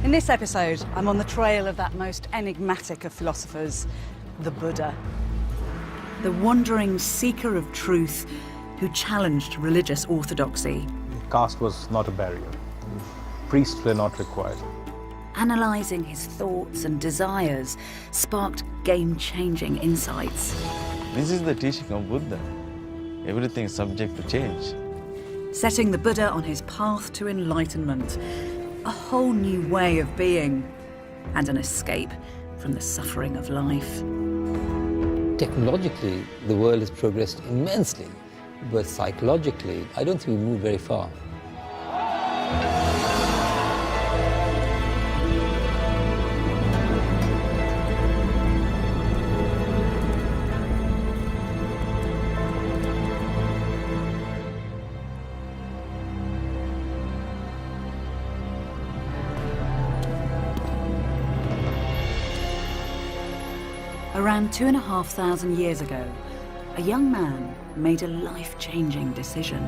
In this episode, I'm on the trail of that most enigmatic of philosophers, the Buddha. The wandering seeker of truth who challenged religious orthodoxy. Caste was not a barrier. Priests were not required. Analysing his thoughts and desires sparked game-changing insights. This is the teaching of Buddha. Everything is subject to change. Setting the Buddha on his path to enlightenment, a whole new way of being, and an escape from the suffering of life. Technologically, the world has progressed immensely, but psychologically, I don't think we moved very far. Around 2,500 years ago, a young man made a life-changing decision.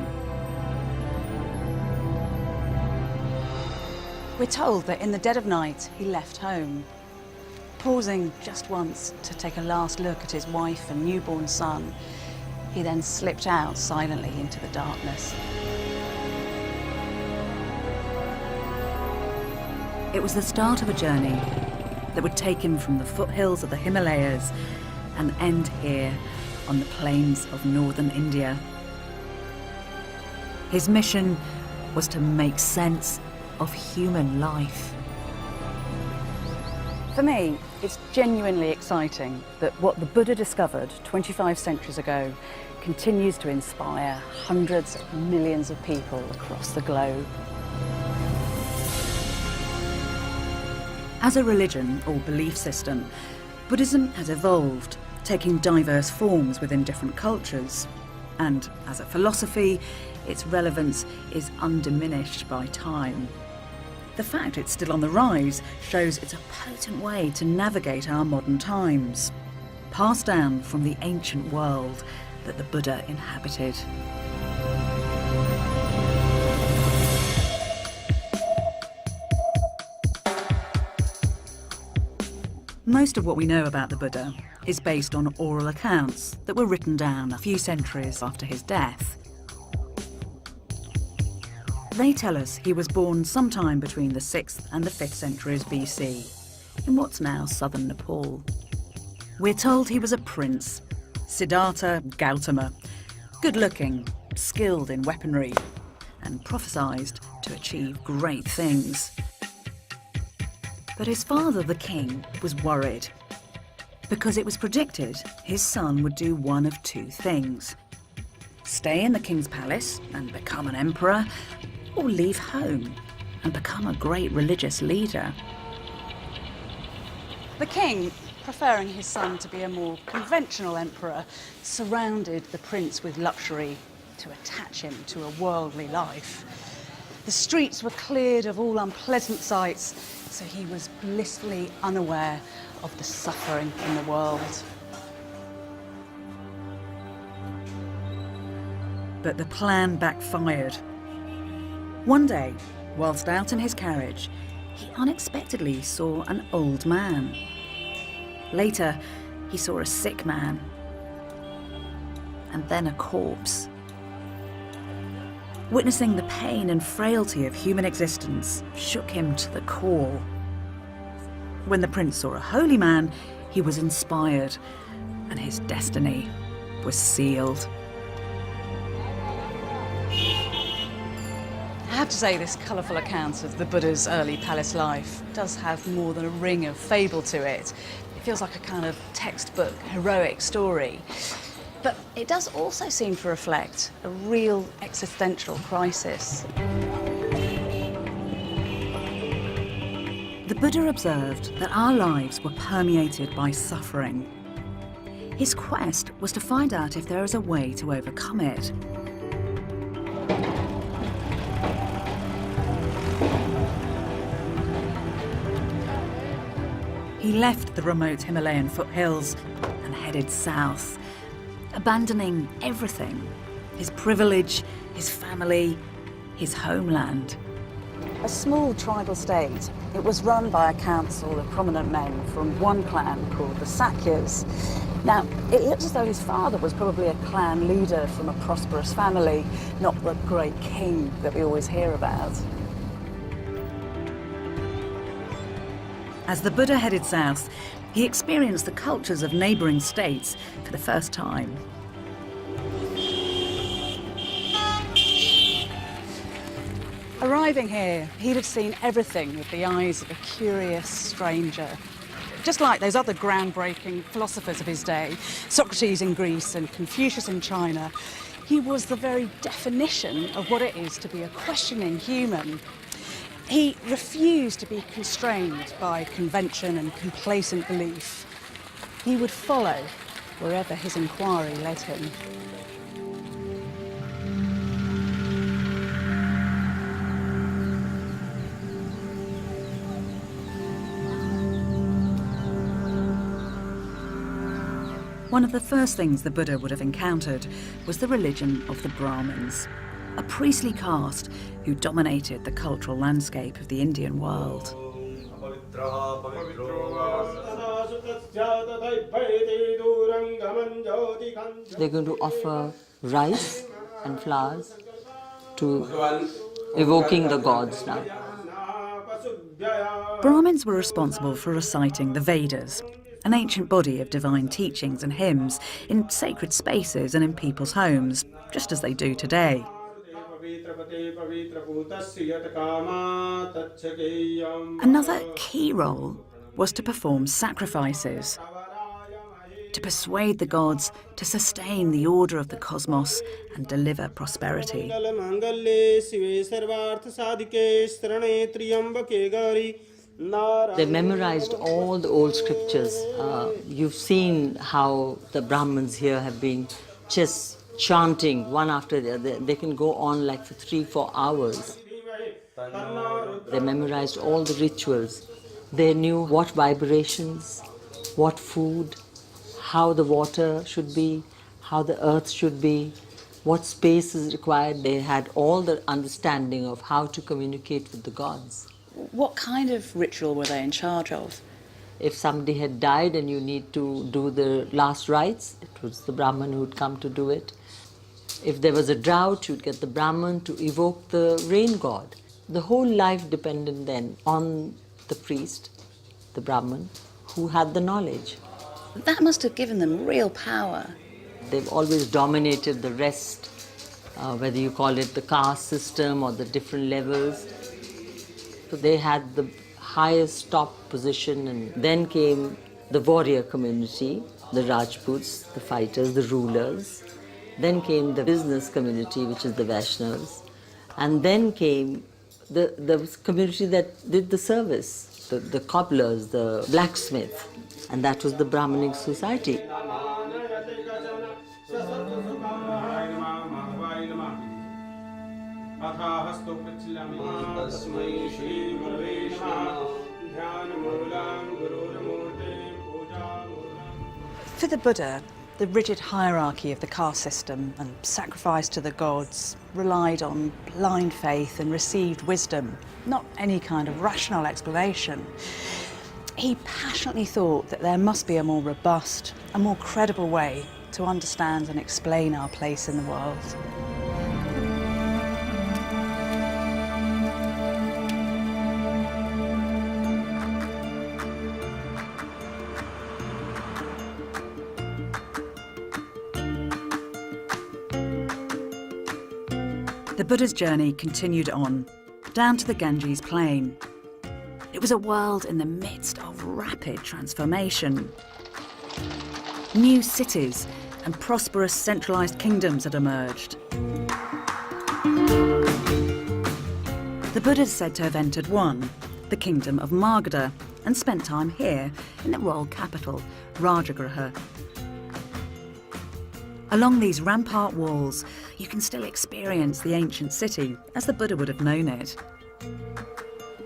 We're told that in the dead of night, he left home, pausing just once to take a last look at his wife and newborn son. He then slipped out silently into the darkness. It was the start of a journey that would take him from the foothills of the Himalayas and end here on the plains of northern India. His mission was to make sense of human life. For me, it's genuinely exciting that what the Buddha discovered 25 centuries ago continues to inspire hundreds of millions of people across the globe. As a religion or belief system, Buddhism has evolved, taking diverse forms within different cultures. And as a philosophy, its relevance is undiminished by time. The fact it's still on the rise shows it's a potent way to navigate our modern times, passed down from the ancient world that the Buddha inhabited. Most of what we know about the Buddha is based on oral accounts that were written down a few centuries after his death. They tell us he was born sometime between the 6th and the 5th centuries BC, in what's now southern Nepal. We're told he was a prince, Siddhartha Gautama, good-looking, skilled in weaponry, and prophesied to achieve great things. But his father, the king, was worried, because it was predicted his son would do one of two things: stay in the king's palace and become an emperor, or leave home and become a great religious leader. The king, preferring his son to be a more conventional emperor, surrounded the prince with luxury to attach him to a worldly life. The streets were cleared of all unpleasant sights, so he was blissfully unaware of the suffering in the world. But the plan backfired. One day, whilst out in his carriage, he unexpectedly saw an old man. Later, he saw a sick man, and then a corpse. Witnessing the pain and frailty of human existence shook him to the core. When the prince saw a holy man, he was inspired, and his destiny was sealed. I have to say, this colourful account of the Buddha's early palace life does have more than a ring of fable to it. It feels like a kind of textbook, heroic story. But it does also seem to reflect a real existential crisis. The Buddha observed that our lives were permeated by suffering. His quest was to find out if there is a way to overcome it. He left the remote Himalayan foothills and headed south, abandoning everything: his privilege, his family, his homeland. a small tribal state. It was run by a council of prominent men from one clan called the Sakyas. Now, it looks as though his father was probably a clan leader from a prosperous family, not the great king that we always hear about. As the Buddha headed south, he experienced the cultures of neighbouring states for the first time. Arriving here, he'd have seen everything with the eyes of a curious stranger. Just like those other groundbreaking philosophers of his day, Socrates in Greece and Confucius in China, he was the very definition of what it is to be a questioning human. He refused to be constrained by convention and complacent belief. He would follow wherever his inquiry led him. One of the first things the Buddha would have encountered was the religion of the Brahmins, a priestly caste who dominated the cultural landscape of the Indian world. They're going to offer rice and flowers to evoking the gods now. Brahmins were responsible for reciting the Vedas, an ancient body of divine teachings and hymns in sacred spaces and in people's homes, just as they do today. Another key role was to perform sacrifices, to persuade the gods to sustain the order of the cosmos and deliver prosperity. They memorized all the old scriptures. You've seen how the Brahmins here have been just chanting one after the other. They can go on like for 3-4 hours. They memorized all the rituals. They knew what vibrations, what food, how the water should be, how the earth should be, what space is required. They had all the understanding of how to communicate with the gods. What kind of ritual were they in charge of? If somebody had died and you need to do the last rites, it was the Brahman who would come to do it. If there was a drought, you'd get the Brahman to evoke the rain god. The whole life depended then on the priest, the Brahman, who had the knowledge. That must have given them real power. They've always dominated the rest, whether you call it the caste system or the different levels. So they had the highest top position, and then came the warrior community, the Rajputs, the fighters, the rulers. Then came the business community, which is the Vaishnavas. And then came the community that did the service, the cobblers, the blacksmith. And that was the Brahmanic society. For the Buddha, the rigid hierarchy of the caste system and sacrifice to the gods relied on blind faith and received wisdom, not any kind of rational explanation. He passionately thought that there must be a more robust, a more credible way to understand and explain our place in the world. The Buddha's journey continued on, down to the Ganges plain. It was a world in the midst of rapid transformation. New cities and prosperous centralised kingdoms had emerged. The Buddha is said to have entered one, the kingdom of Magadha, and spent time here in the royal capital, Rajagriha. Along these rampart walls, you can still experience the ancient city as the Buddha would have known it.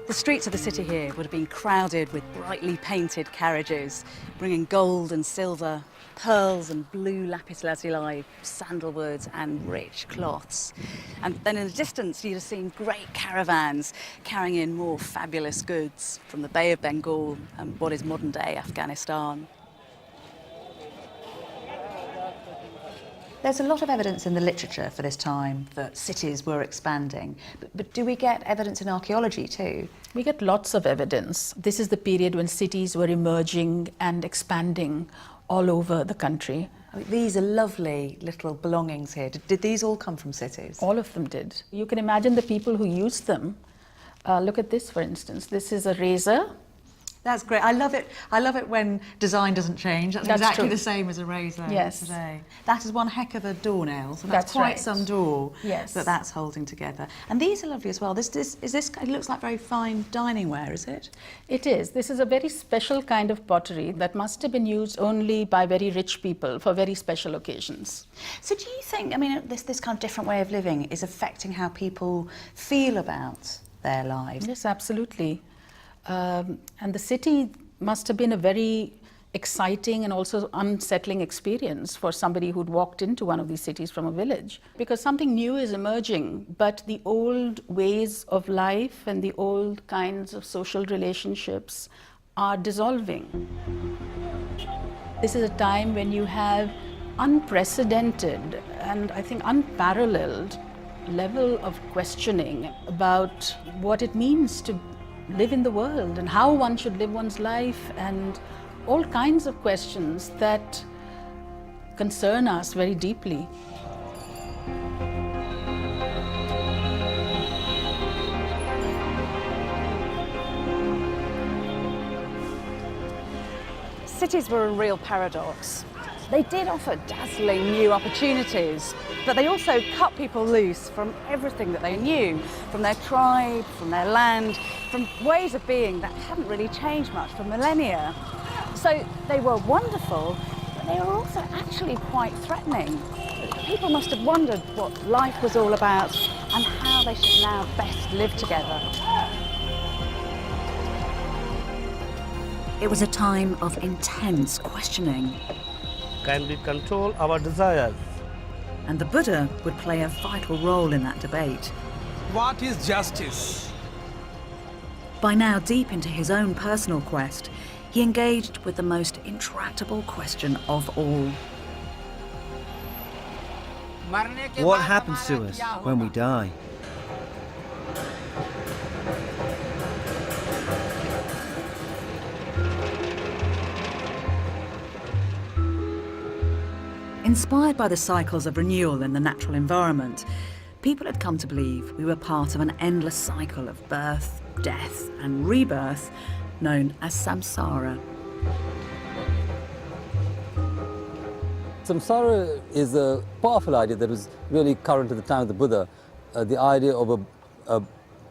The streets of the city here would have been crowded with brightly painted carriages, bringing gold and silver, pearls and blue lapis lazuli, sandalwood and rich cloths. And then in the distance you'd have seen great caravans carrying in more fabulous goods from the Bay of Bengal and what is modern-day Afghanistan. There's a lot of evidence in the literature for this time that cities were expanding, but do we get evidence in archaeology too? We get lots of evidence. This is the period when cities were emerging and expanding all over the country. I mean, these are lovely little belongings here. Did these all come from cities? All of them did. You can imagine the people who used them. Look at this, for instance. This is a razor. That's great. I love it. I love it when design doesn't change. That's exactly true. The same as a razor today. That is one heck of a doornail. So that's quite right. Some door. Yes. That's holding together. And these are lovely as well. This it looks like very fine dining ware, is it? It is. This is a very special kind of pottery that must have been used only by very rich people for very special occasions. So do you think, I mean, this kind of different way of living is affecting how people feel about their lives? Yes, absolutely. And the city must have been a very exciting and also unsettling experience for somebody who'd walked into one of these cities from a village, because something new is emerging, but the old ways of life and the old kinds of social relationships are dissolving. This is a time when you have unprecedented and I think unparalleled level of questioning about what it means to live in the world and how one should live one's life, and all kinds of questions that concern us very deeply. Cities were a real paradox. They did offer dazzling new opportunities, but they also cut people loose from everything that they knew, from their tribe, from their land, from ways of being that hadn't really changed much for millennia. So they were wonderful, but they were also actually quite threatening. People must have wondered what life was all about and how they should now best live together. It was a time of intense questioning. Can we control our desires? And the Buddha would play a vital role in that debate. What is justice? By now deep into his own personal quest, he engaged with the most intractable question of all. What happens to us when we die? Inspired by the cycles of renewal in the natural environment, people had come to believe we were part of an endless cycle of birth, death and rebirth known as samsara. Samsara is a powerful idea that was really current at the time of the Buddha. The idea of a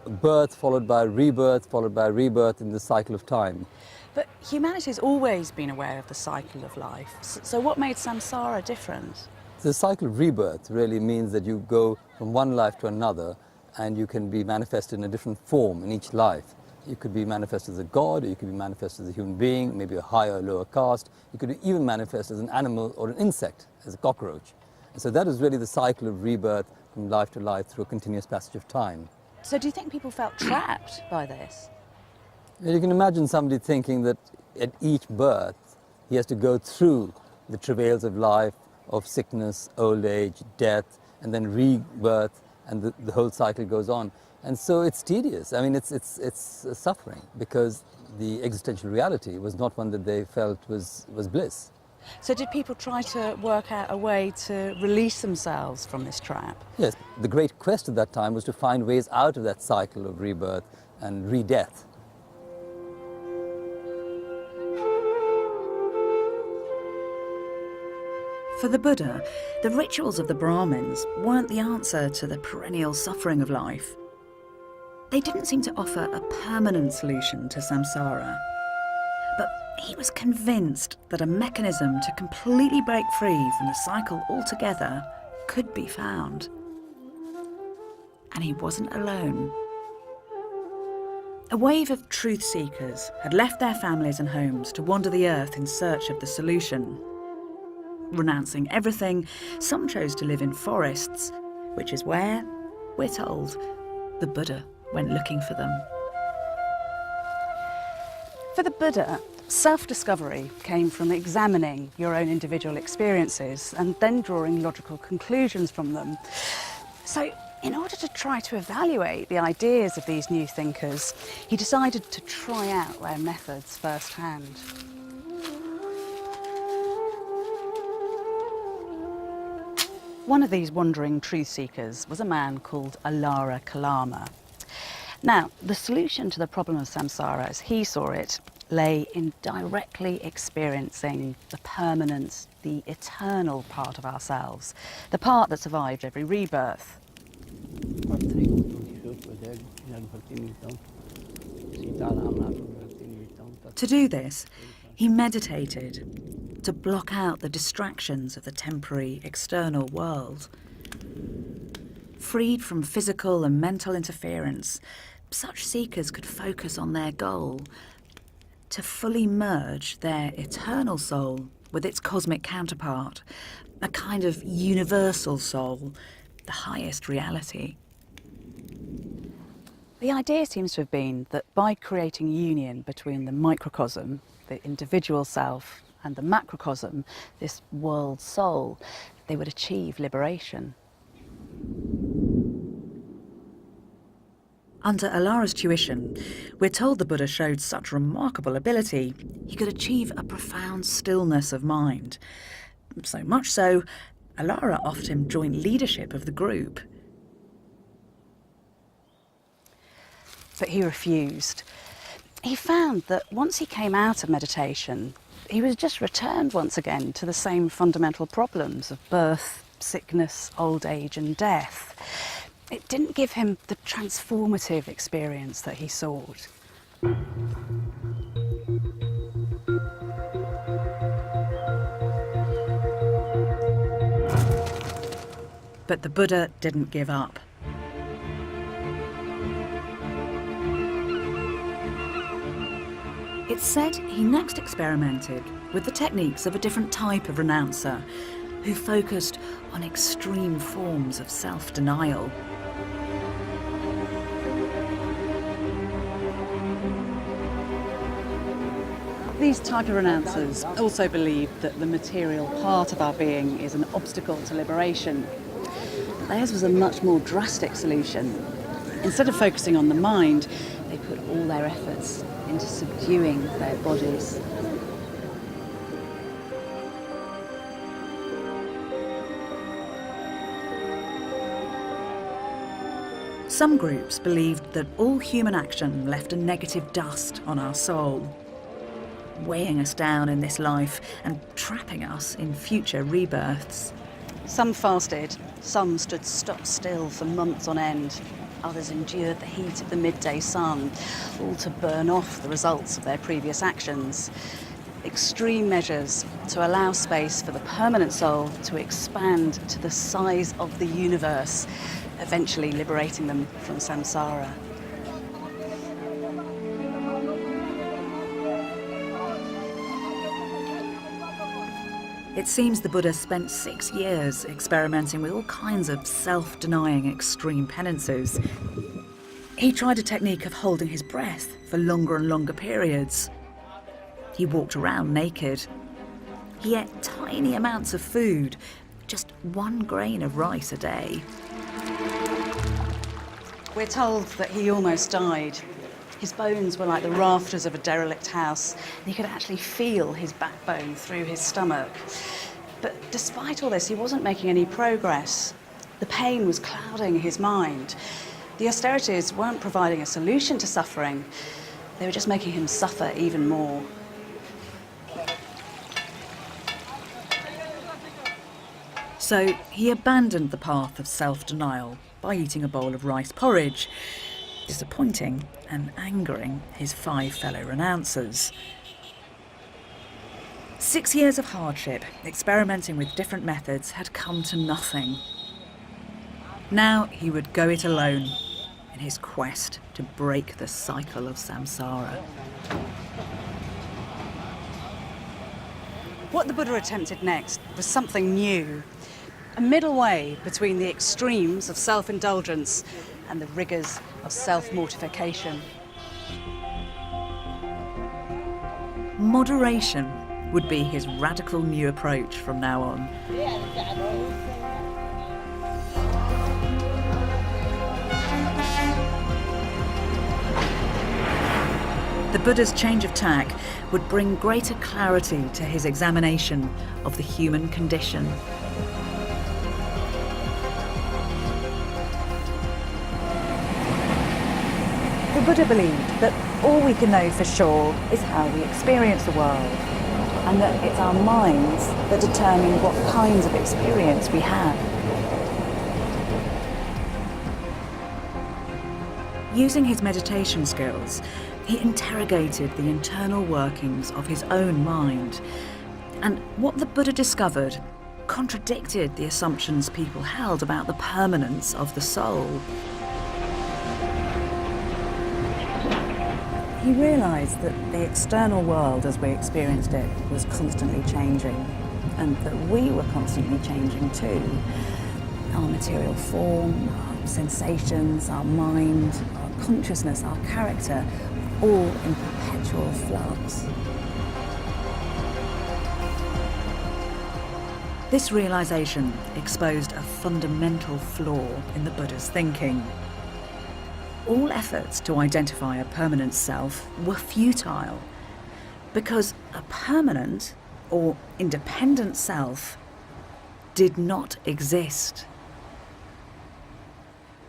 birth followed by rebirth, followed by rebirth in the cycle of time. But humanity's always been aware of the cycle of life. So what made samsara different? The cycle of rebirth really means that you go from one life to another and you can be manifested in a different form in each life. You could be manifest as a god, or you could be manifest as a human being, maybe a higher or lower caste. You could even manifest as an animal or an insect, as a cockroach. And so that is really the cycle of rebirth from life to life through a continuous passage of time. So do you think people felt trapped by this? You can imagine somebody thinking that at each birth he has to go through the travails of life, of sickness, old age, death, and then rebirth, and the whole cycle goes on. And so it's tedious. I mean, it's suffering, because the existential reality was not one that they felt was bliss. So did people try to work out a way to release themselves from this trap? Yes, the great quest at that time was to find ways out of that cycle of rebirth and re-death. For the Buddha, the rituals of the Brahmins weren't the answer to the perennial suffering of life. They didn't seem to offer a permanent solution to samsara. But he was convinced that a mechanism to completely break free from the cycle altogether could be found. And he wasn't alone. A wave of truth seekers had left their families and homes to wander the earth in search of the solution. Renouncing everything, some chose to live in forests, which is where, we're told, the Buddha went looking for them. For the Buddha, self-discovery came from examining your own individual experiences and then drawing logical conclusions from them. So, in order to try to evaluate the ideas of these new thinkers, he decided to try out their methods firsthand. One of these wandering truth seekers was a man called Alara Kalama. Now, the solution to the problem of samsara, as he saw it, lay in directly experiencing the permanent, the eternal part of ourselves, the part that survived every rebirth. To do this, he meditated to block out the distractions of the temporary external world. Freed from physical and mental interference, such seekers could focus on their goal, to fully merge their eternal soul with its cosmic counterpart, a kind of universal soul, the highest reality. The idea seems to have been that by creating union between the microcosm, the individual self, and the macrocosm, this world soul, they would achieve liberation. Under Alara's tuition, we're told the Buddha showed such remarkable ability, he could achieve a profound stillness of mind. So much so, Alara offered him joint leadership of the group. But he refused. He found that once he came out of meditation, he was just returned once again to the same fundamental problems of birth, sickness, old age and death. It didn't give him the transformative experience that he sought. But the Buddha didn't give up. It's said he next experimented with the techniques of a different type of renouncer who focused on extreme forms of self-denial. These type of renouncers also believe that the material part of our being is an obstacle to liberation. Theirs was a much more drastic solution. Instead of focusing on the mind, they put all their efforts into subduing their bodies. Some groups believed that all human action left a negative dust on our soul, weighing us down in this life and trapping us in future rebirths. Some fasted, some stood stock still for months on end. Others endured the heat of the midday sun, all to burn off the results of their previous actions. Extreme measures to allow space for the permanent soul to expand to the size of the universe, eventually liberating them from samsara. It seems the Buddha spent 6 years experimenting with all kinds of self-denying extreme penances. He tried a technique of holding his breath for longer and longer periods. He walked around naked. He ate tiny amounts of food, just 1 grain of rice a day. We're told that he almost died. His bones were like the rafters of a derelict house, and you could actually feel his backbone through his stomach. But despite all this, he wasn't making any progress. The pain was clouding his mind. The austerities weren't providing a solution to suffering. They were just making him suffer even more. So he abandoned the path of self-denial by eating a bowl of rice porridge, disappointing and angering his 5 fellow renouncers. 6 years of hardship, experimenting with different methods, had come to nothing. Now he would go it alone, in his quest to break the cycle of samsara. What the Buddha attempted next was something new, a middle way between the extremes of self-indulgence and the rigours of self-mortification. Moderation would be his radical new approach from now on. The Buddha's change of tack would bring greater clarity to his examination of the human condition. The Buddha believed that all we can know for sure is how we experience the world, and that it's our minds that determine what kinds of experience we have. Using his meditation skills, he interrogated the internal workings of his own mind, and what the Buddha discovered contradicted the assumptions people held about the permanence of the soul. He realised that the external world as we experienced it was constantly changing, and that we were constantly changing too. Our material form, our sensations, our mind, our consciousness, our character, all in perpetual flux. This realisation exposed a fundamental flaw in the Buddha's thinking. All efforts to identify a permanent self were futile, because a permanent or independent self did not exist.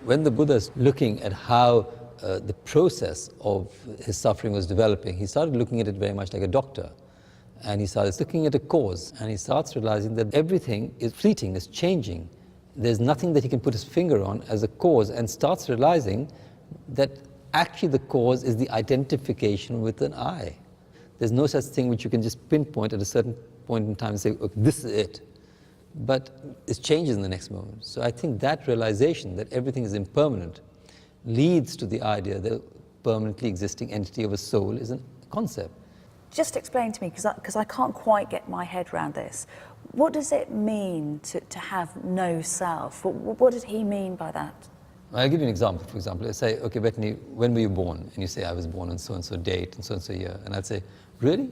When the Buddha is looking at how the process of his suffering was developing, he started looking at it very much like a doctor. And he started looking at a cause, and he starts realizing that everything is fleeting, is changing. There's nothing that he can put his finger on as a cause, and starts realizing that actually the cause is the identification with an I. There's no such thing which you can just pinpoint at a certain point in time and say, okay, this is it. But it changes in the next moment. So I think that realization that everything is impermanent leads to the idea that a permanently existing entity of a soul is a concept. Just explain to me, because I can't quite get my head around this. What does it mean to have no self? What did he mean by that? I'll give you an example. For example, let's say, okay, Bethany, when were you born? And you say, I was born on so-and-so date and so-and-so year. And I'd say, really?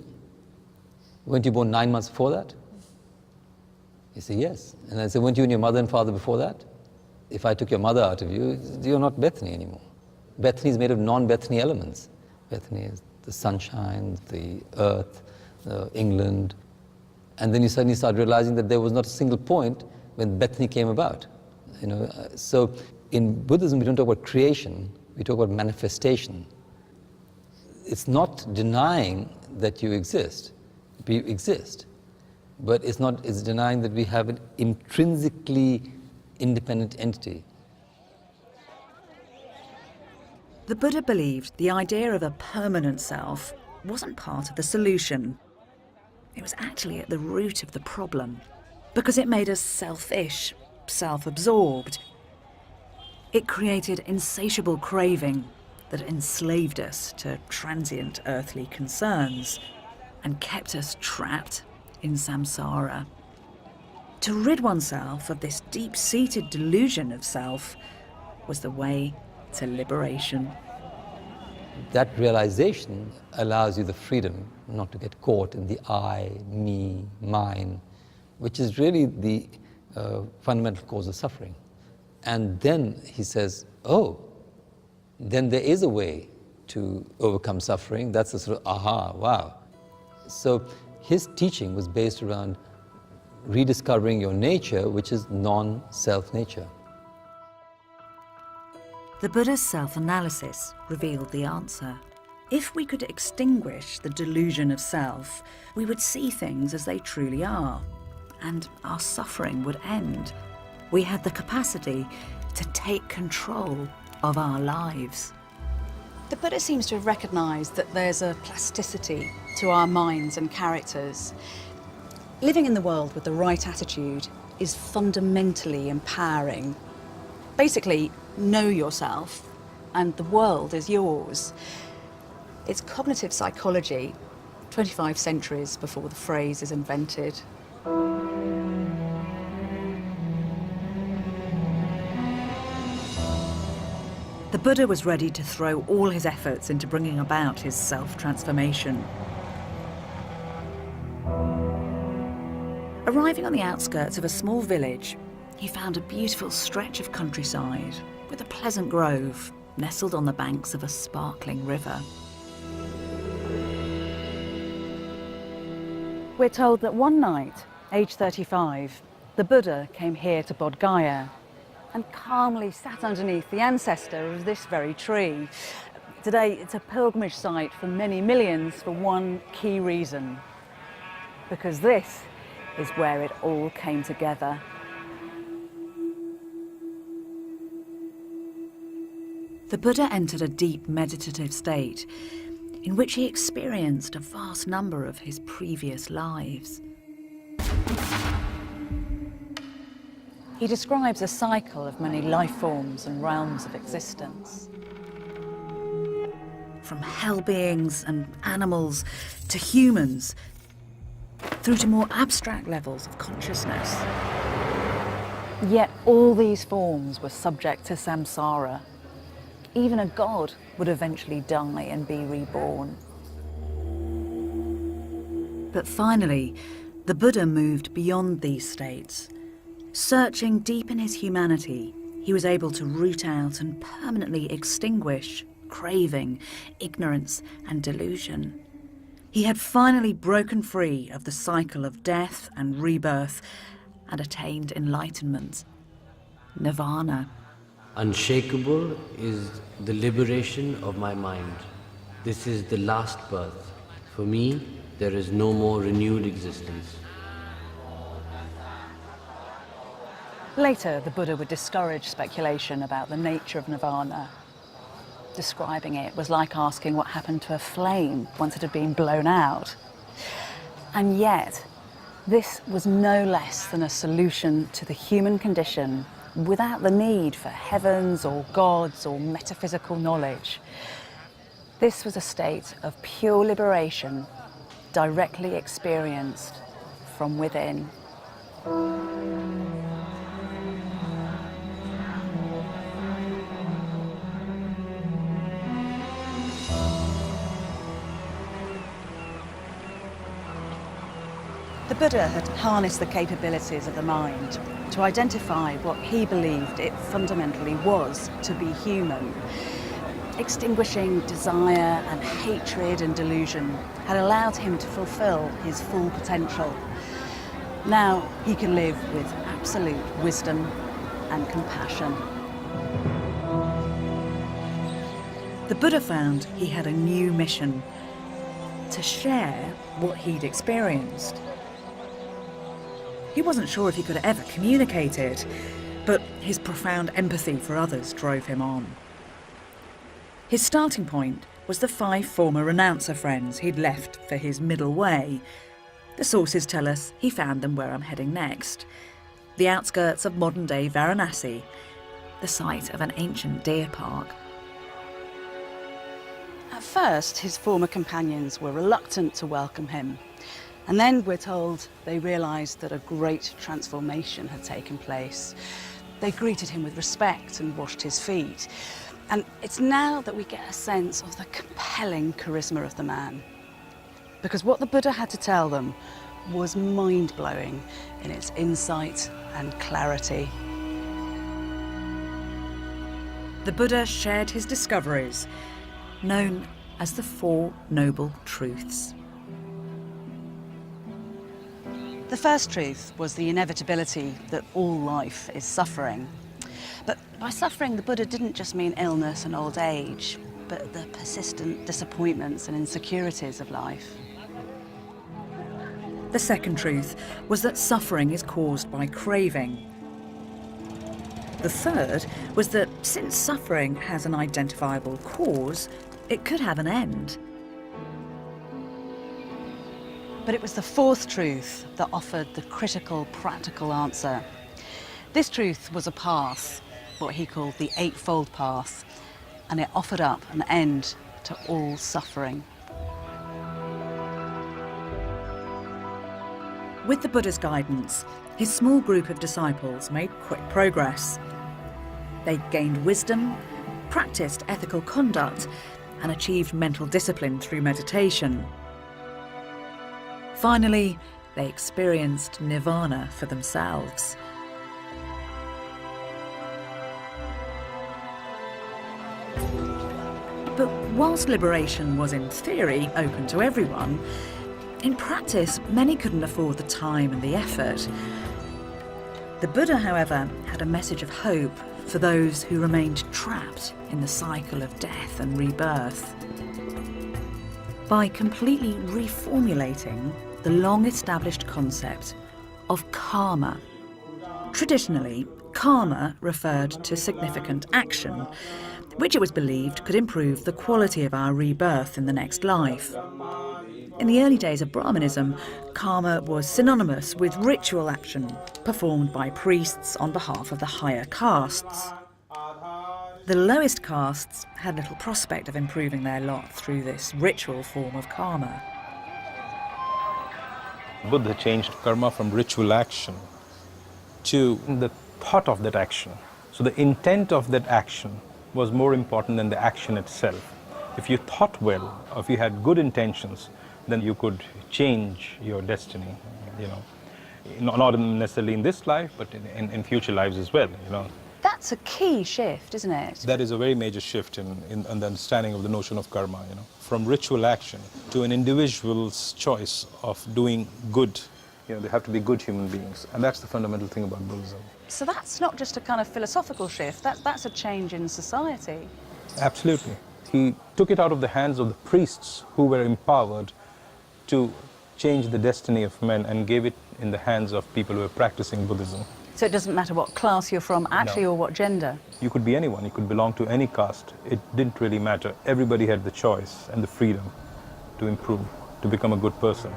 Weren't you born 9 months before that? You say, yes. And I'd say, weren't you and your mother and father before that? If I took your mother out of you, you're not Bethany anymore. Bethany is made of non-Bethany elements. Bethany is the sunshine, the earth, England. And then you suddenly start realizing that there was not a single point when Bethany came about. So in Buddhism, we don't talk about creation, we talk about manifestation. It's not denying that you exist. We exist. But it's denying that we have an intrinsically independent entity. The Buddha believed the idea of a permanent self wasn't part of the solution. It was actually at the root of the problem, because it made us selfish, self-absorbed. It created insatiable craving that enslaved us to transient earthly concerns and kept us trapped in samsara. To rid oneself of this deep-seated delusion of self was the way to liberation. That realization allows you the freedom not to get caught in the I, me, mine, which is really the fundamental cause of suffering. And then he says, oh, then there is a way to overcome suffering. That's a sort of aha, wow. So his teaching was based around rediscovering your nature, which is non-self nature. The Buddha's self-analysis revealed the answer. If we could extinguish the delusion of self, we would see things as they truly are, and our suffering would end. We had the capacity to take control of our lives. The Buddha seems to have recognised that there's a plasticity to our minds and characters. Living in the world with the right attitude is fundamentally empowering. Basically, know yourself and the world is yours. It's cognitive psychology, 25 centuries before the phrase is invented. The Buddha was ready to throw all his efforts into bringing about his self-transformation. Arriving on the outskirts of a small village, he found a beautiful stretch of countryside with a pleasant grove nestled on the banks of a sparkling river. We're told that one night, age 35, the Buddha came here to Bodh Gaya and calmly sat underneath the ancestor of this very tree. Today, it's a pilgrimage site for many millions for one key reason. Because this is where it all came together. The Buddha entered a deep meditative state in which he experienced a vast number of his previous lives. He describes a cycle of many life forms and realms of existence. From hell beings and animals to humans, through to more abstract levels of consciousness. Yet all these forms were subject to samsara. Even a god would eventually die and be reborn. But finally, the Buddha moved beyond these states. Searching deep in his humanity, he was able to root out and permanently extinguish craving, ignorance, and delusion. He had finally broken free of the cycle of death and rebirth and attained enlightenment, nirvana. Unshakable is the liberation of my mind. This is the last birth. For me, there is no more renewed existence. Later, the Buddha would discourage speculation about the nature of nirvana. Describing it was like asking what happened to a flame once it had been blown out. And yet, this was no less than a solution to the human condition without the need for heavens or gods or metaphysical knowledge. This was a state of pure liberation, directly experienced from within. The Buddha had harnessed the capabilities of the mind to identify what he believed it fundamentally was to be human. Extinguishing desire and hatred and delusion had allowed him to fulfill his full potential. Now he can live with absolute wisdom and compassion. The Buddha found he had a new mission: to share what he'd experienced. He wasn't sure if he could ever communicate it, but his profound empathy for others drove him on. His starting point was the 5 former renouncer friends he'd left for his middle way. The sources tell us he found them where I'm heading next, the outskirts of modern-day Varanasi, the site of an ancient deer park. At first, his former companions were reluctant to welcome him. And then we're told they realised that a great transformation had taken place. They greeted him with respect and washed his feet. And it's now that we get a sense of the compelling charisma of the man. Because what the Buddha had to tell them was mind-blowing in its insight and clarity. The Buddha shared his discoveries, known as the 4 Noble Truths. The first truth was the inevitability that all life is suffering. But by suffering, the Buddha didn't just mean illness and old age, but the persistent disappointments and insecurities of life. The second truth was that suffering is caused by craving. The third was that since suffering has an identifiable cause, it could have an end. But it was the fourth truth that offered the critical, practical answer. This truth was a path, what he called the Eightfold Path, and it offered up an end to all suffering. With the Buddha's guidance, his small group of disciples made quick progress. They gained wisdom, practiced ethical conduct, and achieved mental discipline through meditation. Finally, they experienced nirvana for themselves. But whilst liberation was in theory open to everyone, in practice many couldn't afford the time and the effort. The Buddha, however, had a message of hope for those who remained trapped in the cycle of death and rebirth. By completely reformulating the long-established concept of karma. Traditionally, karma referred to significant action, which it was believed could improve the quality of our rebirth in the next life. In the early days of Brahmanism, karma was synonymous with ritual action performed by priests on behalf of the higher castes. The lowest castes had little prospect of improving their lot through this ritual form of karma. Buddha changed karma from ritual action to the thought of that action. So the intent of that action was more important than the action itself. If you thought well, or if you had good intentions, then you could change your destiny, you know. Not necessarily in this life, but in future lives as well, you know. That's a key shift, isn't it? That is a very major shift in the understanding of the notion of karma, you know. From ritual action to an individual's choice of doing good. You know, they have to be good human beings. And that's the fundamental thing about Buddhism. So that's not just a kind of philosophical shift, that's a change in society. Absolutely. He took it out of the hands of the priests who were empowered to change the destiny of men and gave it in the hands of people who are practicing Buddhism. So it doesn't matter what class you're from, actually, No. or what gender? You could be anyone, you could belong to any caste. It didn't really matter. Everybody had the choice and the freedom to improve, to become a good person.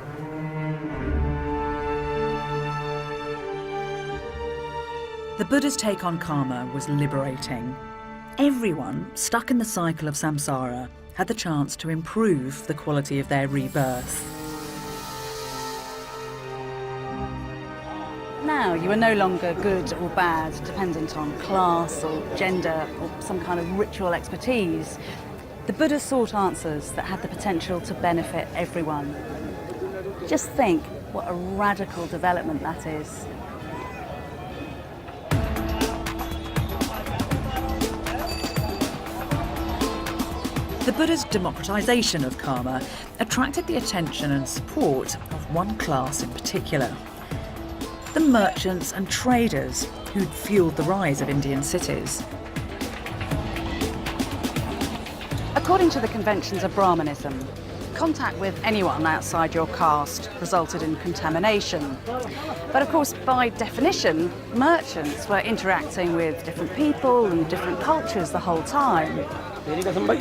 The Buddha's take on karma was liberating. Everyone stuck in the cycle of samsara had the chance to improve the quality of their rebirth. Now you are no longer good or bad, dependent on class or gender or some kind of ritual expertise. The Buddha sought answers that had the potential to benefit everyone. Just think what a radical development that is. The Buddha's democratization of karma attracted the attention and support of one class in particular: the merchants and traders who'd fueled the rise of Indian cities. According to the conventions of Brahmanism, contact with anyone outside your caste resulted in contamination. But of course, by definition, merchants were interacting with different people and different cultures the whole time.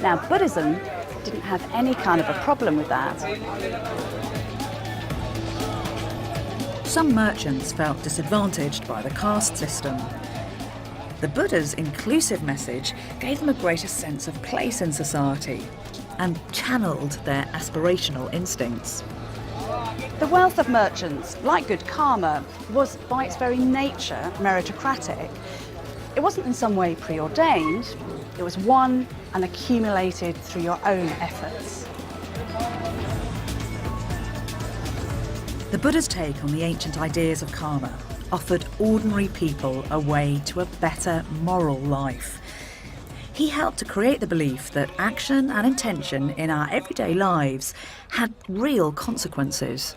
Now, Buddhism didn't have any kind of a problem with that. Some merchants felt disadvantaged by the caste system. The Buddha's inclusive message gave them a greater sense of place in society and channeled their aspirational instincts. The wealth of merchants, like good karma, was by its very nature meritocratic. It wasn't in some way preordained, it was won and accumulated through your own efforts. The Buddha's take on the ancient ideas of karma offered ordinary people a way to a better moral life. He helped to create the belief that action and intention in our everyday lives had real consequences.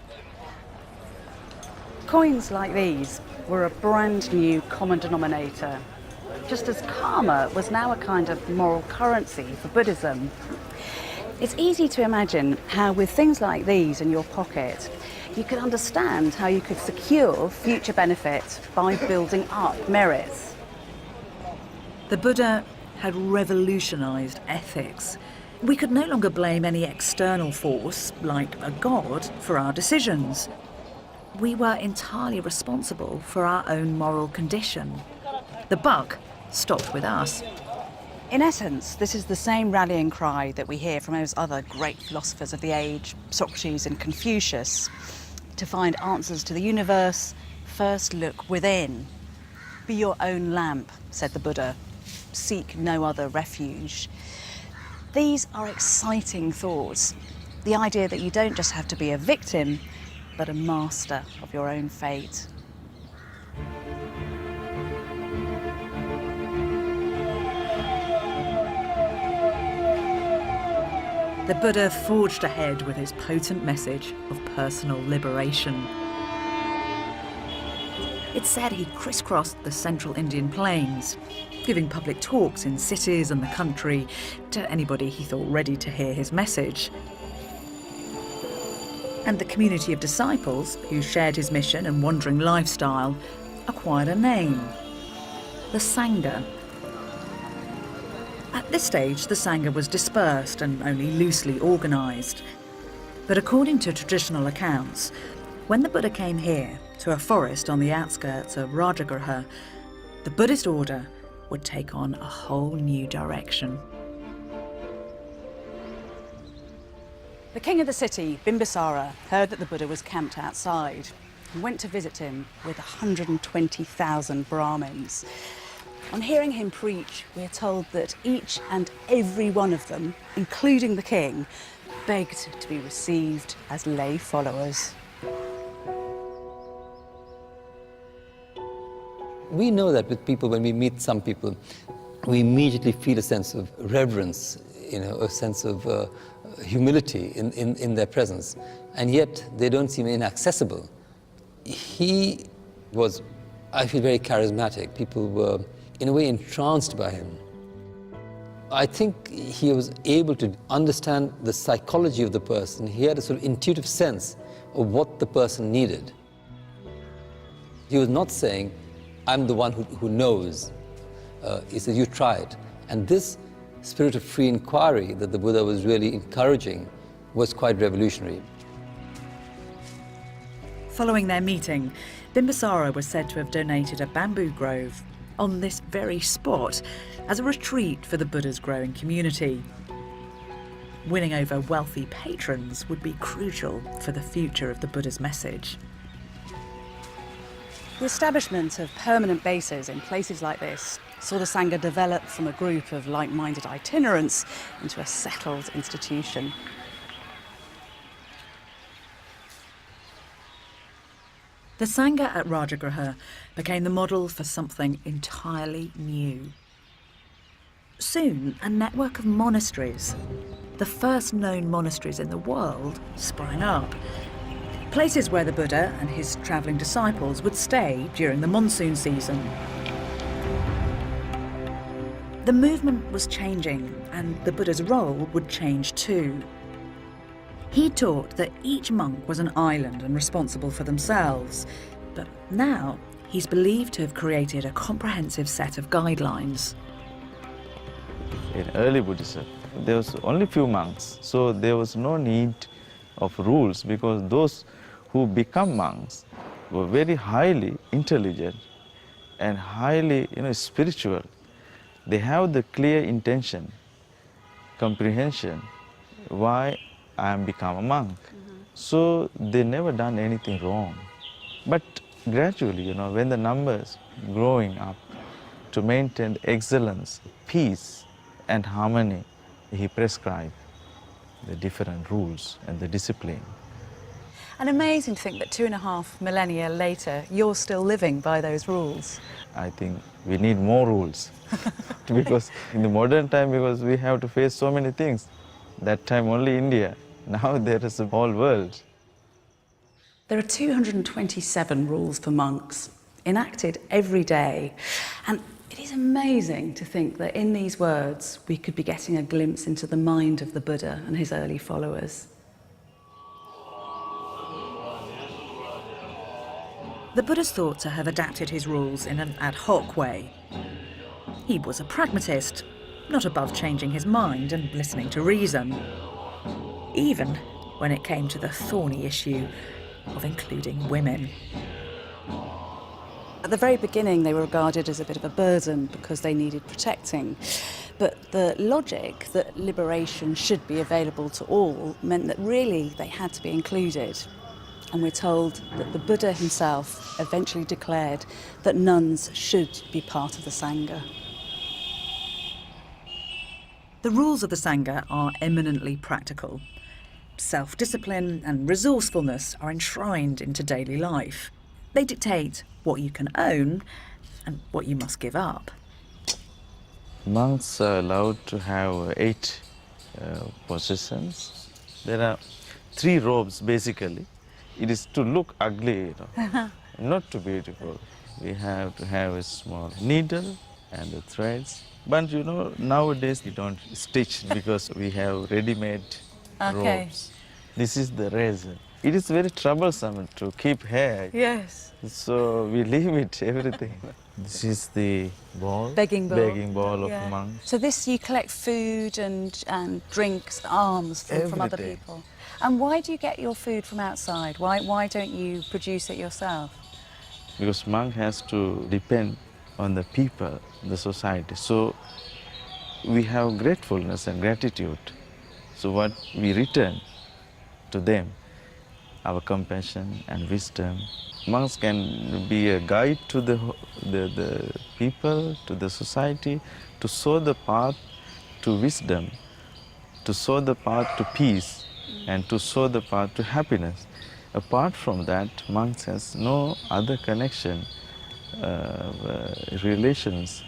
Coins like these were a brand new common denominator, just as karma was now a kind of moral currency for Buddhism. It's easy to imagine how with things like these in your pocket, you could understand how you could secure future benefit by building up merits. The Buddha had revolutionized ethics. We could no longer blame any external force, like a god, for our decisions. We were entirely responsible for our own moral condition. The buck stopped with us. In essence, this is the same rallying cry that we hear from those other great philosophers of the age, Socrates and Confucius. To find answers to the universe, first look within. Be your own lamp, said the Buddha. Seek no other refuge. These are exciting thoughts. The idea that you don't just have to be a victim, but a master of your own fate. The Buddha forged ahead with his potent message of personal liberation. It's said he crisscrossed the central Indian plains, giving public talks in cities and the country to anybody he thought ready to hear his message. And the community of disciples who shared his mission and wandering lifestyle acquired a name, the Sangha. At this stage, the Sangha was dispersed and only loosely organised. But according to traditional accounts, when the Buddha came here, to a forest on the outskirts of Rajagriha, the Buddhist order would take on a whole new direction. The king of the city, Bimbisara, heard that the Buddha was camped outside and went to visit him with 120,000 Brahmins. On hearing him preach, we're told that each and every one of them, including the king, begged to be received as lay followers. We know that with people, when we meet some people, we immediately feel a sense of reverence, a sense of humility in their presence, and yet they don't seem inaccessible. He was, I feel, very charismatic. People were, in a way, entranced by him. I think he was able to understand the psychology of the person. He had a sort of intuitive sense of what the person needed. He was not saying, I'm the one who knows. He said, you try it. And this spirit of free inquiry that the Buddha was really encouraging was quite revolutionary. Following their meeting, Bimbisara was said to have donated a bamboo grove on this very spot as a retreat for the Buddha's growing community. Winning over wealthy patrons would be crucial for the future of the Buddha's message. The establishment of permanent bases in places like this saw the Sangha develop from a group of like-minded itinerants into a settled institution. The Sangha at Rajagriha became the model for something entirely new. Soon, a network of monasteries, the first known monasteries in the world, sprang up. Places where the Buddha and his travelling disciples would stay during the monsoon season. The movement was changing, and the Buddha's role would change too. He taught that each monk was an island and responsible for themselves, but now he's believed to have created a comprehensive set of guidelines. In early Buddhism, there was only few monks, so there was no need of rules, because those who become monks were very highly intelligent and highly spiritual. They have the clear intention, comprehension, why I am become a monk. So they never done anything wrong. But gradually, when the numbers growing up, to maintain excellence, peace and harmony, he prescribed the different rules and the discipline. And amazing to think that 2.5 millennia later, you're still living by those rules. I think we need more rules because in the modern time, because we have to face so many things. That time only India, now there is the whole world. There are 227 rules for monks, enacted every day. And it is amazing to think that in these words, we could be getting a glimpse into the mind of the Buddha and his early followers. The Buddha's thought to have adapted his rules in an ad hoc way. He was a pragmatist, not above changing his mind and listening to reason, even when it came to the thorny issue of including women. At the very beginning, they were regarded as a bit of a burden because they needed protecting. But the logic that liberation should be available to all meant that really they had to be included. And we're told that the Buddha himself eventually declared that nuns should be part of the Sangha. The rules of the Sangha are eminently practical. Self-discipline and resourcefulness are enshrined into daily life. They dictate what you can own and what you must give up. Monks are allowed to have 8 possessions. There are 3 robes basically. It is to look ugly, not too beautiful. We have to have a small needle and the threads. But nowadays we don't stitch because we have ready-made robes. This is the razor. It is very troublesome to keep hair. Yes. So we leave it, everything. This is the ball. Begging bowl. Of monks. So this, you collect food and drinks, alms from other day. people. And why do you get your food from outside? Why don't you produce it yourself? Because monk has to depend on the people, the society. So we have gratefulness and gratitude. So what we return to them, our compassion and wisdom. Monks can be a guide to the people, to the society, to show the path to wisdom, to show the path to peace, and to show the path to happiness. Apart from that, monks has no other connection, relations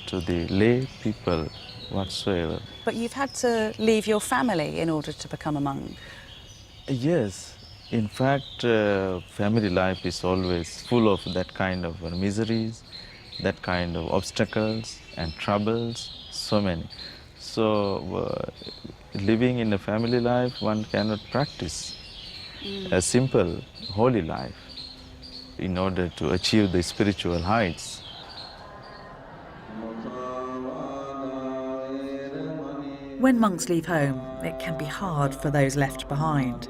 to the lay people whatsoever. But you've had to leave your family in order to become a monk. Yes. In fact, family life is always full of that kind of miseries, that kind of obstacles and troubles, so many. So, living in a family life, one cannot practice a simple, holy life in order to achieve the spiritual heights. When monks leave home, it can be hard for those left behind.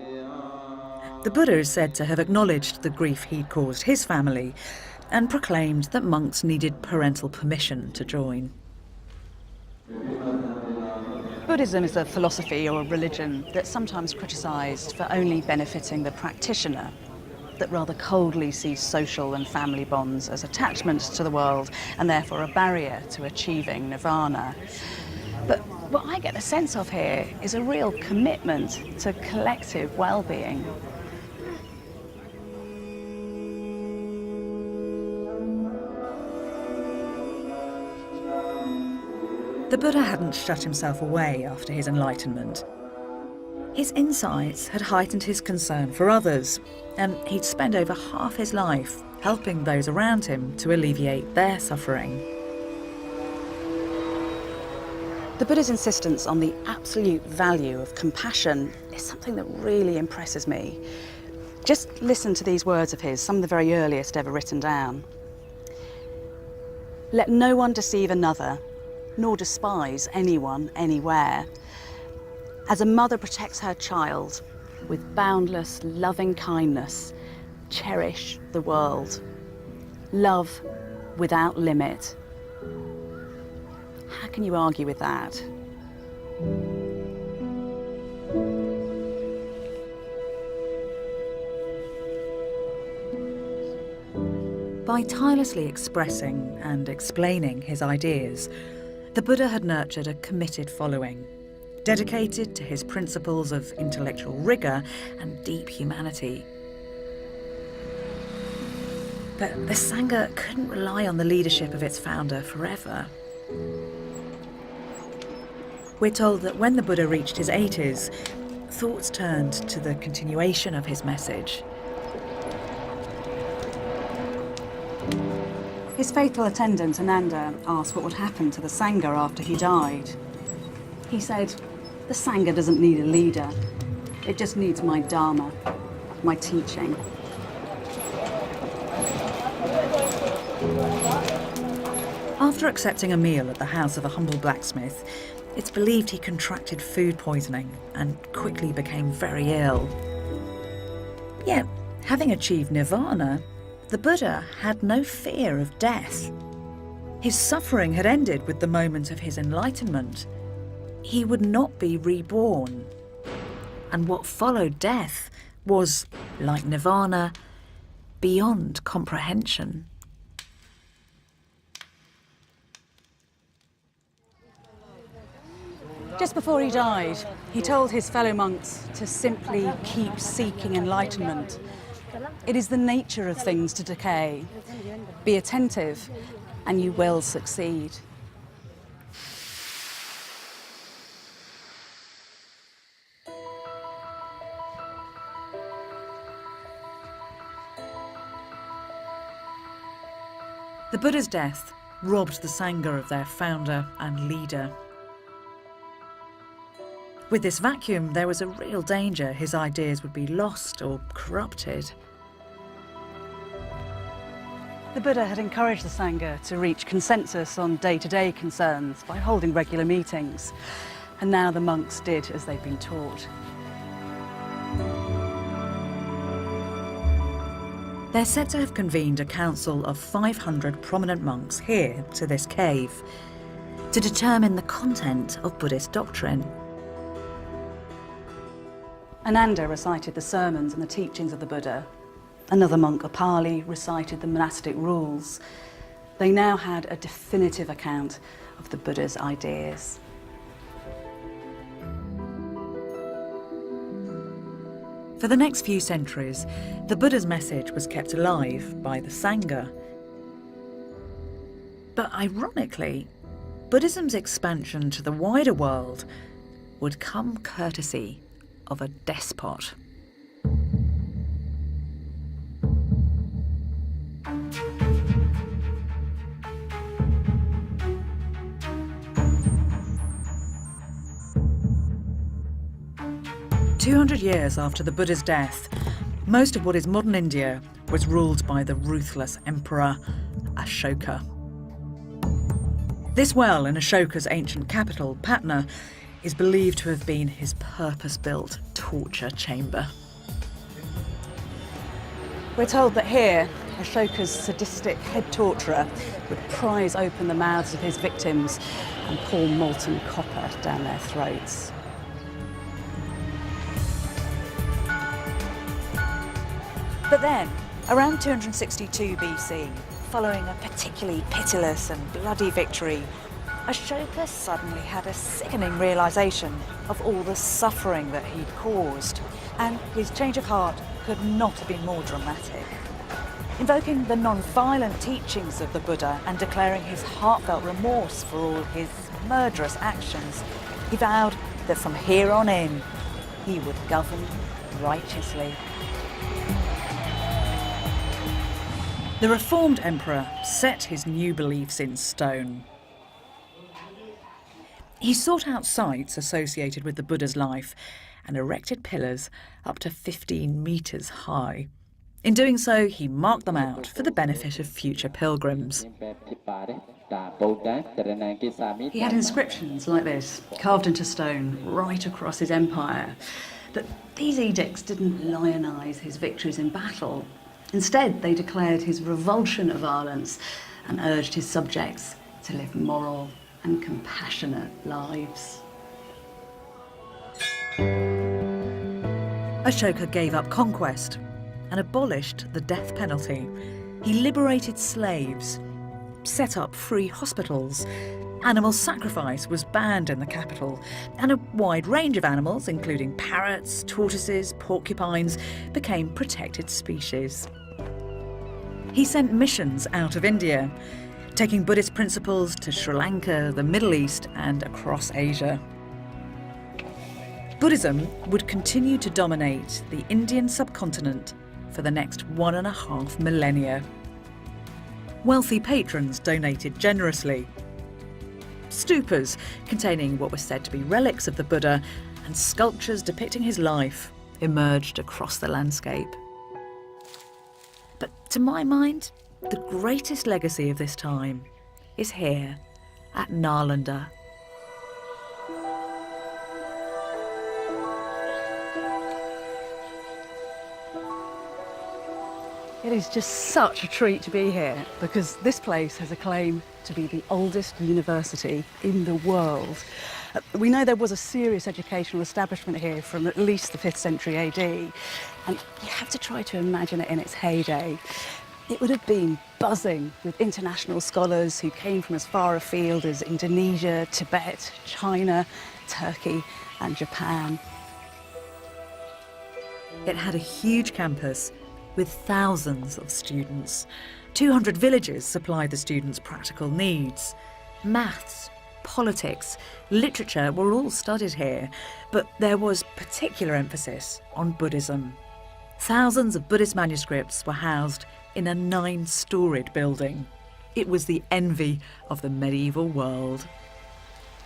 The Buddha is said to have acknowledged the grief he'd caused his family and proclaimed that monks needed parental permission to join. Buddhism is a philosophy or a religion that's sometimes criticised for only benefiting the practitioner, that rather coldly sees social and family bonds as attachments to the world and therefore a barrier to achieving nirvana. But what I get the sense of here is a real commitment to collective well-being. The Buddha hadn't shut himself away after his enlightenment. His insights had heightened his concern for others, and he'd spent over half his life helping those around him to alleviate their suffering. The Buddha's insistence on the absolute value of compassion is something that really impresses me. Just listen to these words of his, some of the very earliest ever written down. Let no one deceive another, nor despise anyone anywhere. As a mother protects her child, with boundless, loving kindness, cherish the world. Love without limit. How can you argue with that? By tirelessly expressing and explaining his ideas, the Buddha had nurtured a committed following, dedicated to his principles of intellectual rigour and deep humanity. But the Sangha couldn't rely on the leadership of its founder forever. We're told that when the Buddha reached his 80s, thoughts turned to the continuation of his message. His faithful attendant, Ananda, asked what would happen to the Sangha after he died. He said, the Sangha doesn't need a leader. It just needs my Dharma, my teaching. After accepting a meal at the house of a humble blacksmith, it's believed he contracted food poisoning and quickly became very ill. Yet, having achieved nirvana, the Buddha had no fear of death. His suffering had ended with the moment of his enlightenment. He would not be reborn. And what followed death was, like nirvana, beyond comprehension. Just before he died, he told his fellow monks to simply keep seeking enlightenment. It is the nature of things to decay. Be attentive, and you will succeed. The Buddha's death robbed the Sangha of their founder and leader. With this vacuum, there was a real danger his ideas would be lost or corrupted. The Buddha had encouraged the Sangha to reach consensus on day-to-day concerns by holding regular meetings, and now the monks did as they'd been taught. They're said to have convened a council of 500 prominent monks here to this cave to determine the content of Buddhist doctrine. Ananda recited the sermons and the teachings of the Buddha. Another monk, Upali, recited the monastic rules. They now had a definitive account of the Buddha's ideas. For the next few centuries, the Buddha's message was kept alive by the Sangha. But ironically, Buddhism's expansion to the wider world would come courtesy of a despot. "200 years after the Buddha's death, most of what is modern India was ruled by the ruthless emperor Ashoka. This well in Ashoka's ancient capital, Patna, is believed to have been his purpose-built torture chamber. We're told that here, Ashoka's sadistic head torturer would prise open the mouths of his victims and pour molten copper down their throats. But then, around 262 BC, following a particularly pitiless and bloody victory, Ashoka suddenly had a sickening realisation of all the suffering that he'd caused, and his change of heart could not have been more dramatic. Invoking the non-violent teachings of the Buddha and declaring his heartfelt remorse for all his murderous actions, he vowed that from here on in, he would govern righteously. The reformed emperor set his new beliefs in stone. He sought out sites associated with the Buddha's life and erected pillars up to 15 metres high. In doing so, he marked them out for the benefit of future pilgrims. He had inscriptions like this, carved into stone, right across his empire. But these edicts didn't lionise his victories in battle. Instead, they declared his revulsion of violence and urged his subjects to live moral and compassionate lives. Ashoka gave up conquest and abolished the death penalty. He liberated slaves, set up free hospitals. Animal sacrifice was banned in the capital, and a wide range of animals, including parrots, tortoises, porcupines, became protected species. He sent missions out of India, taking Buddhist principles to Sri Lanka, the Middle East, and across Asia. Buddhism would continue to dominate the Indian subcontinent for the next 1.5 millennia. Wealthy patrons donated generously. Stupas containing what was said to be relics of the Buddha and sculptures depicting his life emerged across the landscape. But to my mind, the greatest legacy of this time is here at Nalanda. It is just such a treat to be here because this place has a claim to be the oldest university in the world. We know there was a serious educational establishment here from at least the 5th century AD, and you have to try to imagine it in its heyday. It would have been buzzing with international scholars who came from as far afield as Indonesia, Tibet, China, Turkey and Japan. It had a huge campus with thousands of students. 200 villages supplied the students' practical needs. Maths, politics, literature were all studied here, but there was particular emphasis on Buddhism. Thousands of Buddhist manuscripts were housed in a 9-storied building. It was the envy of the medieval world.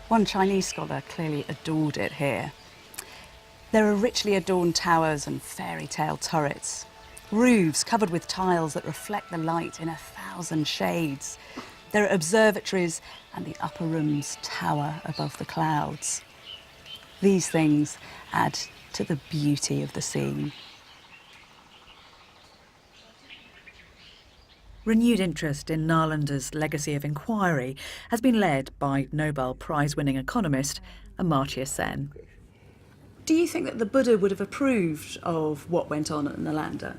One Chinese scholar clearly adored it here. There are richly adorned towers and fairy tale turrets, roofs covered with tiles that reflect the light in 1,000 shades. There are observatories and the upper rooms tower above the clouds. These things add to the beauty of the scene. Renewed interest in Nalanda's legacy of inquiry has been led by Nobel Prize-winning economist Amartya Sen. Do you think that the Buddha would have approved of what went on at Nalanda?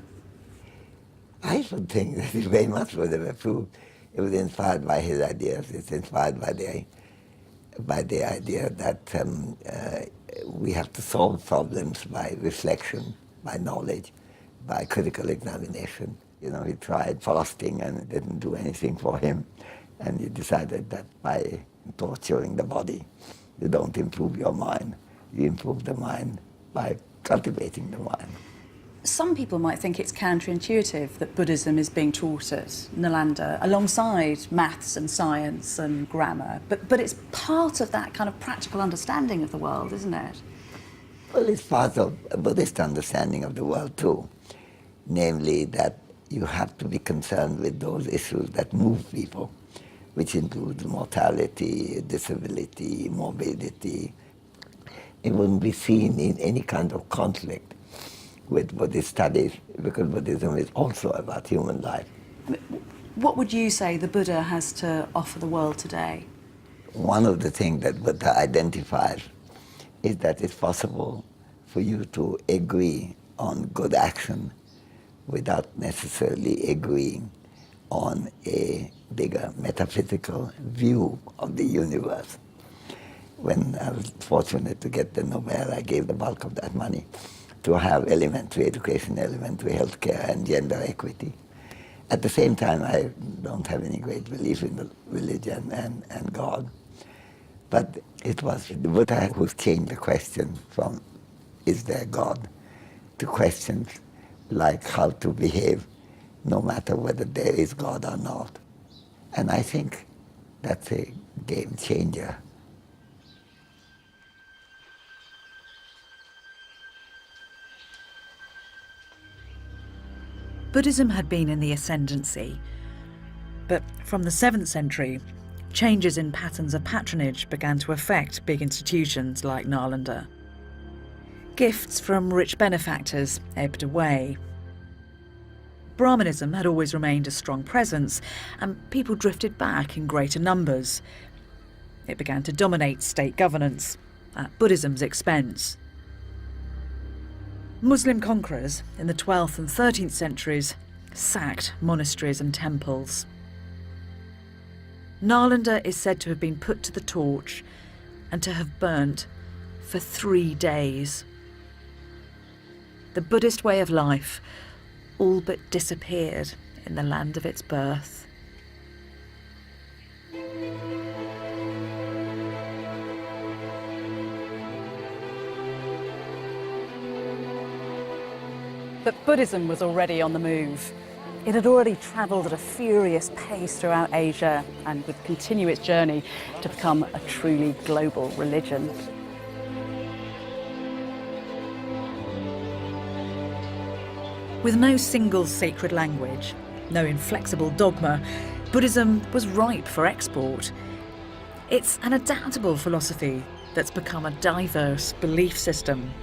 I should think that he very much would have approved. It was inspired by his ideas. It's inspired by the idea that we have to solve problems by reflection, by knowledge, by critical examination. You know, he tried fasting and it didn't do anything for him. And he decided that by torturing the body, you don't improve your mind. You improve the mind by cultivating the mind. Some people might think it's counterintuitive that Buddhism is being taught at Nalanda alongside maths and science and grammar, but it's part of that kind of practical understanding of the world, isn't it? Well, it's part of a Buddhist understanding of the world too, namely that you have to be concerned with those issues that move people, which include mortality, disability, morbidity. It wouldn't be seen in any kind of conflict with Buddhist studies, because Buddhism is also about human life. What would you say the Buddha has to offer the world today? One of the things that Buddha identifies is that it's possible for you to agree on good action without necessarily agreeing on a bigger metaphysical view of the universe. When I was fortunate to get the Nobel, I gave the bulk of that money to have elementary education, elementary healthcare, and gender equity. At the same time, I don't have any great belief in the religion and God. But it was the Buddha who changed the question from, is there God, to questions like how to behave no matter whether there is God or not. And I think that's a game changer. Buddhism had been in the ascendancy, but from the 7th century, changes in patterns of patronage began to affect big institutions like Nalanda. Gifts from rich benefactors ebbed away. Brahmanism had always remained a strong presence, and people drifted back in greater numbers. It began to dominate state governance at Buddhism's expense. Muslim conquerors in the 12th and 13th centuries sacked monasteries and temples. Nalanda is said to have been put to the torch and to have burnt for 3 days. The Buddhist way of life all but disappeared in the land of its birth. But Buddhism was already on the move. It had already travelled at a furious pace throughout Asia and would continue its journey to become a truly global religion. With no single sacred language, no inflexible dogma, Buddhism was ripe for export. It's an adaptable philosophy that's become a diverse belief system.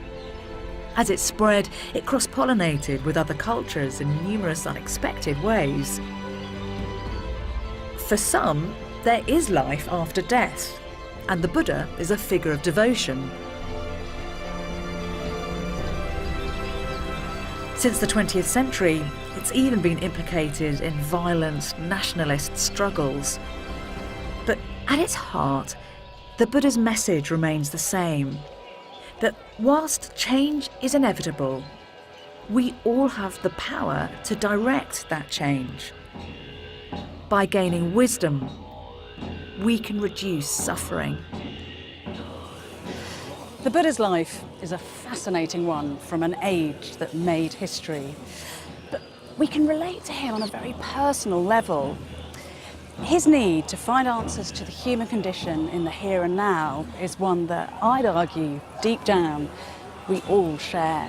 As it spread, it cross-pollinated with other cultures in numerous unexpected ways. For some, there is life after death, and the Buddha is a figure of devotion. Since the 20th century, it's even been implicated in violent nationalist struggles. But at its heart, the Buddha's message remains the same, that whilst change is inevitable, we all have the power to direct that change. By gaining wisdom, we can reduce suffering. The Buddha's life is a fascinating one from an age that made history. But we can relate to him on a very personal level. His need to find answers to the human condition in the here and now is one that I'd argue, deep down, we all share.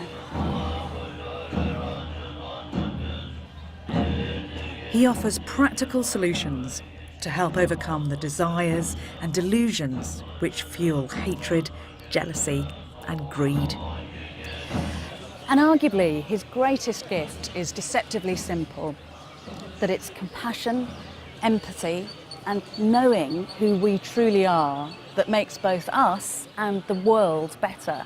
He offers practical solutions to help overcome the desires and delusions which fuel hatred, jealousy and greed. And arguably, his greatest gift is deceptively simple, that it's compassion, empathy and knowing who we truly are that makes both us and the world better.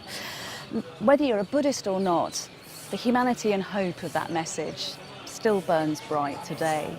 Whether you're a Buddhist or not, the humanity and hope of that message still burns bright today.